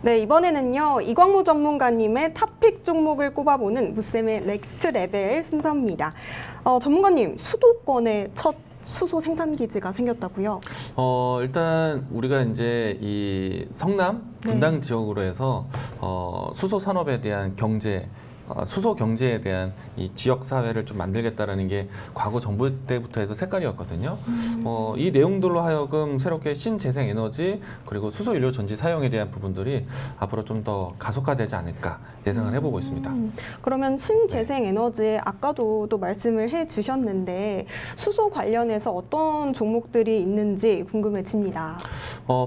네, 이번에는요, 이광무 전문가님의 탑픽 종목을 꼽아보는 무쌤의 넥스트 레벨 순서입니다. 전문가님, 수도권에 첫 수소 생산 기지가 생겼다고요? 일단 우리가 이제 이 성남 분당 네. 지역으로 해서 수소 산업에 대한 경제, 수소 경제에 대한 이 지역 사회를 좀 만들겠다라는 게 과거 정부 때부터 해서 색깔이었거든요. 이 내용들로 하여금 새롭게 신재생 에너지 그리고 수소 연료 전지 사용에 대한 부분들이 앞으로 좀 더 가속화되지 않을까 예상을 해보고 있습니다. 그러면 신재생 에너지에 아까도 또 말씀을 해 주셨는데 수소 관련해서 어떤 종목들이 있는지 궁금해집니다.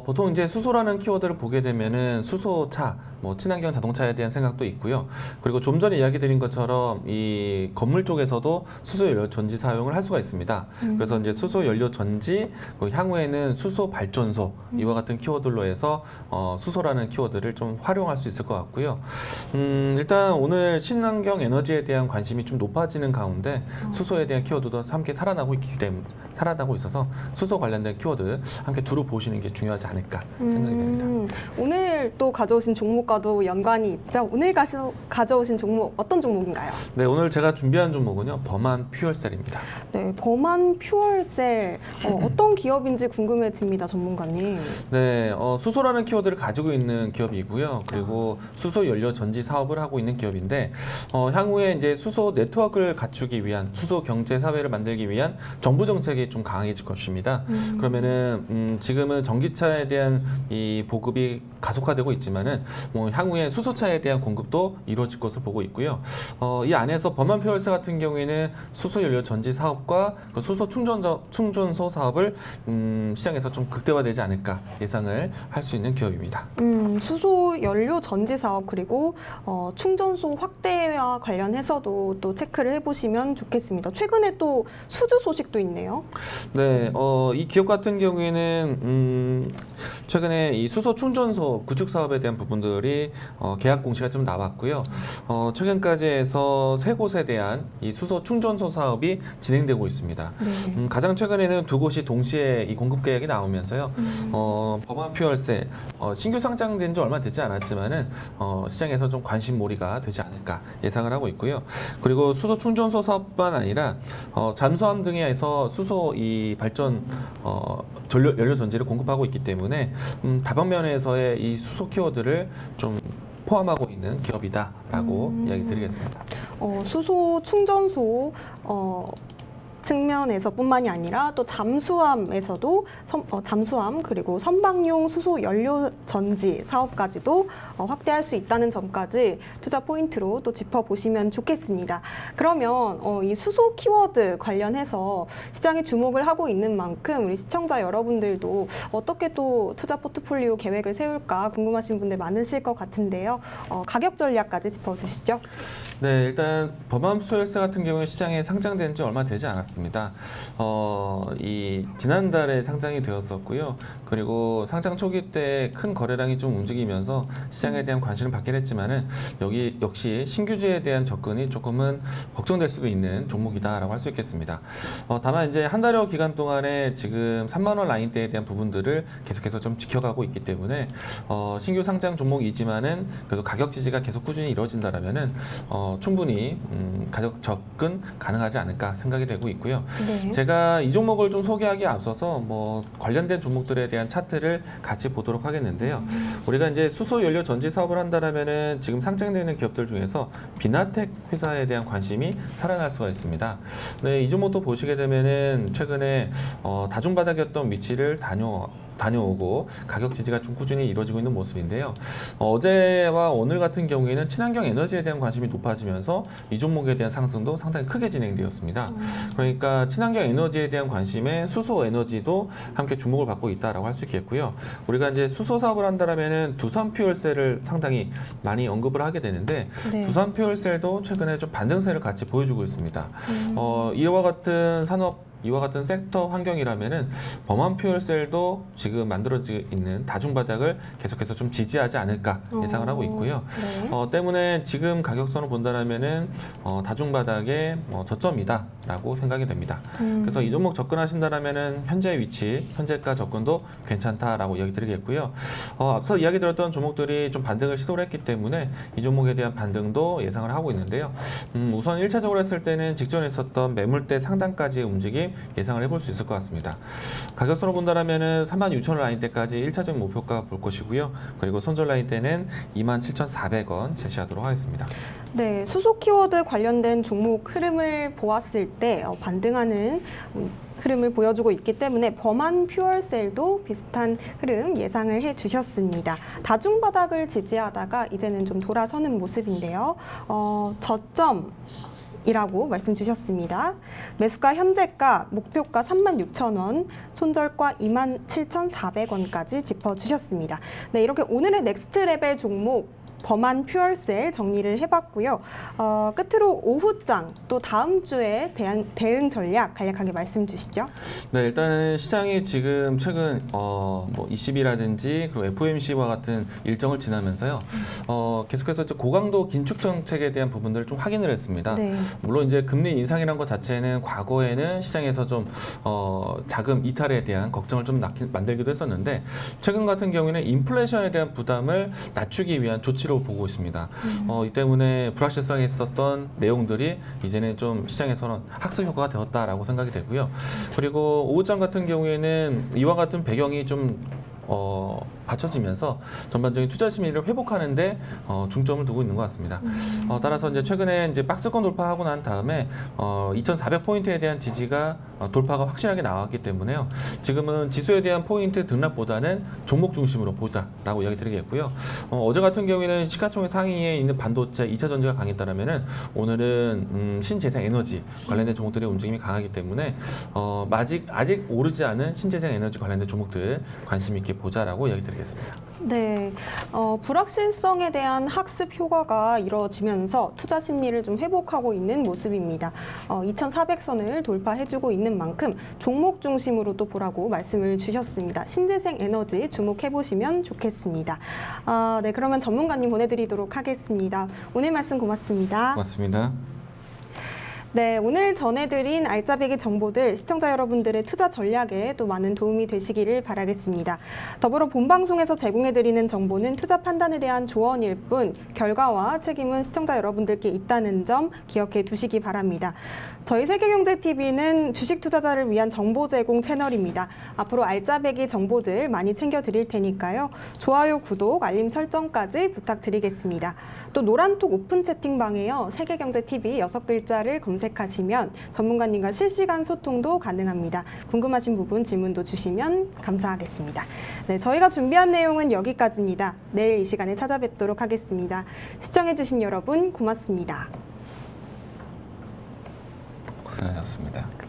보통 이제 수소라는 키워드를 보게 되면은 수소차, 뭐 친환경 자동차에 대한 생각도 있고요. 그리고 좀 전에 이야기 드린 것처럼 이 건물 쪽에서도 수소 연료 전지 사용을 할 수가 있습니다. 그래서 이제 수소 연료 전지, 그리고 향후에는 수소 발전소 이와 같은 키워드로 해서 수소라는 키워드를 좀 활용할 수 있을 것 같고요. 일단 오늘 친환경 에너지에 대한 관심이 좀 높아지는 가운데 수소에 대한 키워드도 함께 살아나고 있어서 수소 관련된 키워드 함께 두루 보시는 게 중요하지 않을까 생각이 됩니다. 오늘 또 가져오신 종목과도 연관이 있죠? 오늘 가져오신 종목 어떤 종목인가요? 네, 오늘 제가 준비한 종목은요, 범한 퓨얼셀입니다. 네, 범한 퓨얼셀 어떤 기업인지 궁금해집니다, 전문가님. 네, 수소라는 키워드를 가지고 있는 기업이고요. 그리고 수소 연료 전지 사업을 하고 있는 기업인데, 향후에 이제 수소 네트워크를 갖추기 위한 수소 경제 사회를 만들기 위한 정부 정책이 좀 강해질 것입니다. 그러면은 지금은 전기차에 대한 이 보급이 가속화되고 있지만은 뭐 향후에 수소차에 대한 공급도 이루어질 것으로 보고 있고요. 이 안에서 범한 퓨얼셀 같은 경우에는 수소 연료 전지 사업과 그 수소 충전소 사업을 시장에서 좀 극대화되지 않을까 예상을 할 수 있는 기업입니다. 수소 연료 전지 사업 그리고 충전소 확대와 관련해서도 또 체크를 해보시면 좋겠습니다. 최근에 또 수주 소식도 있네요. 네, 이 기업 같은 경우에는 최근에 이 수소 충전소 구축 사업에 대한 부분들이 계약 공시가 좀 나왔고요. 최근까지 해서 세 곳에 대한 이 수소 충전소 사업이 진행되고 있습니다. 네. 가장 최근에는 두 곳이 동시에 이 공급 계약이 나오면서요. 범한 퓨얼셀 신규 상장된 지 얼마 되지 않았지만은 시장에서 좀 관심몰이가 되지 않을까 예상을 하고 있고요. 그리고 수소 충전소 사업뿐만 아니라 잠수함 등에서 수소 이 발전 연료 전지를 공급하고 있기 때문에 다방면에서의 이 수소 키워드를 좀 포함하고 있는 기업이다라고 이야기 드리겠습니다. 수소 충전소 측면에서 뿐만이 아니라 또 잠수함에서도 잠수함 그리고 선박용 수소 연료 전지 사업까지도 확대할 수 있다는 점까지 투자 포인트로 또 짚어보시면 좋겠습니다. 그러면 이 수소 키워드 관련해서 시장에 주목을 하고 있는 만큼 우리 시청자 여러분들도 어떻게 또 투자 포트폴리오 계획을 세울까 궁금하신 분들 많으실 것 같은데요. 가격 전략까지 짚어주시죠. 네, 일단 범한 퓨얼셀 같은 경우에 시장에 상장된 지 얼마 되지 않았습니다. 이 지난달에 상장이 되었었고요. 그리고 상장 초기 때 큰 거래량이 좀 움직이면서 시장에 대한 관심을 받긴 했지만은 여기 역시 신규주에 대한 접근이 조금은 걱정될 수도 있는 종목이다라고 할 수 있겠습니다. 다만 이제 한 달여 기간 동안에 지금 3만 원 라인대에 대한 부분들을 계속해서 좀 지켜가고 있기 때문에 신규 상장 종목이지만은 그래도 가격 지지가 계속 꾸준히 이루어진다라면은 충분히 가격 접근 가능하지 않을까 생각이 되고 있고요. 네. 제가 이 종목을 좀 소개하기에 앞서서 뭐 관련된 종목들에 대한 차트를 같이 보도록 하겠는데요. 우리가 이제 수소 연료 전지 사업을 한다라면은 지금 상장되는 기업들 중에서 비나텍 회사에 대한 관심이 살아날 수가 있습니다. 네, 이 종목도 보시게 되면은 최근에 다중바닥이었던 위치를 다녀오고 가격 지지가 좀 꾸준히 이루어지고 있는 모습인데요. 어제와 오늘 같은 경우에는 친환경 에너지에 대한 관심이 높아지면서 이 종목에 대한 상승도 상당히 크게 진행되었습니다. 그러니까 친환경 에너지에 대한 관심에 수소 에너지도 함께 주목을 받고 있다라고 할 수 있겠고요. 우리가 이제 수소 사업을 한다라면은 두산 퓨얼셀을 상당히 많이 언급을 하게 되는데 네. 두산 퓨얼셀도 최근에 좀 반등세를 같이 보여주고 있습니다. 이와 같은 산업 이와 같은 섹터 환경이라면은 범한 퓨얼셀도 지금 만들어지고 있는 다중바닥을 계속해서 좀 지지하지 않을까 예상을 하고 있고요. 네. 때문에 지금 가격선을 본다면은 다중바닥의 저점이다라고 생각이 됩니다. 그래서 이 종목 접근하신다면은 현재 위치, 현재가 접근도 괜찮다라고 이야기 드리겠고요. 앞서 이야기 드렸던 종목들이 좀 반등을 시도를 했기 때문에 이 종목에 대한 반등도 예상을 하고 있는데요. 우선 1차적으로 했을 때는 직전에 있었던 매물대 상단까지의 움직임 예상을 해볼 수 있을 것 같습니다. 가격선으로 본다면은 36,000원 라인대까지 1차적 목표가 볼 것이고요. 그리고 손절 라인대는 27,400원 제시하도록 하겠습니다. 네, 수소 키워드 관련된 종목 흐름을 보았을 때 반등하는 흐름을 보여주고 있기 때문에 범한 퓨얼셀도 비슷한 흐름 예상을 해주셨습니다. 다중바닥을 지지하다가 이제는 좀 돌아서는 모습인데요. 저점이라고 말씀 주셨습니다. 매수가 현재가 목표가 36,000원, 손절가 27,400원까지 짚어주셨습니다. 네, 이렇게 오늘의 넥스트 레벨 종목 범한 퓨얼셀 정리를 해봤고요. 끝으로 오후장 또 다음 주에 대응 전략 간략하게 말씀 주시죠. 네, 일단은 시장이 지금 최근 뭐 ECB라든지 그리고 FOMC와 같은 일정을 지나면서요. 계속해서 고강도 긴축 정책에 대한 부분들을 좀 확인을 했습니다. 네. 물론 이제 금리 인상이라는 것 자체는 과거에는 시장에서 좀 자금 이탈에 대한 걱정을 좀 만들기도 했었는데 최근 같은 경우에는 인플레이션에 대한 부담을 낮추기 위한 조치로 보고 있습니다. 이 때문에 불확실성이 있었던 내용들이 이제는 좀 시장에서는 학습 효과가 되었다라고 생각이 되고요. 그리고 오후장 같은 경우에는 이와 같은 배경이 좀 받쳐지면서 전반적인 투자 심리를 회복하는데 중점을 두고 있는 것 같습니다. 따라서 이제 최근에 이제 박스권 돌파하고 난 다음에 2,400포인트에 대한 지지가 돌파가 확실하게 나왔기 때문에요. 지금은 지수에 대한 포인트 등락보다는 종목 중심으로 보자라고 이야기 드리겠고요. 어제 같은 경우에는 시가총액 상위에 있는 반도체 2차 전지가 강했다라면은 오늘은 신재생 에너지 관련된 종목들의 움직임이 강하기 때문에 아직 오르지 않은 신재생 에너지 관련된 종목들 관심 있게 보자라고 이야기 드리겠습니다. 네, 불확실성에 대한 학습 효과가 이루어지면서 투자 심리를 좀 회복하고 있는 모습입니다. 2,400선을 돌파해주고 있는 만큼 종목 중심으로 또 보라고 말씀을 주셨습니다. 신재생 에너지 주목해보시면 좋겠습니다. 네, 그러면 전문가님 보내드리도록 하겠습니다. 오늘 말씀 고맙습니다. 고맙습니다. 네, 오늘 전해드린 알짜배기 정보들 시청자 여러분들의 투자 전략에 또 많은 도움이 되시기를 바라겠습니다. 더불어 본방송에서 제공해드리는 정보는 투자 판단에 대한 조언일 뿐 결과와 책임은 시청자 여러분들께 있다는 점 기억해 두시기 바랍니다. 저희 세계경제TV는 주식 투자자를 위한 정보 제공 채널입니다. 앞으로 알짜배기 정보들 많이 챙겨드릴 테니까요. 좋아요, 구독, 알림 설정까지 부탁드리겠습니다. 또 노란톡 오픈 채팅방에요. 세계경제TV 6글자를 검색하시면 전문가님과 실시간 소통도 가능합니다. 궁금하신 부분 질문도 주시면 감사하겠습니다. 네, 저희가 준비한 내용은 여기까지입니다. 내일 이 시간에 찾아뵙도록 하겠습니다. 시청해주신 여러분 고맙습니다. 고생하셨습니다.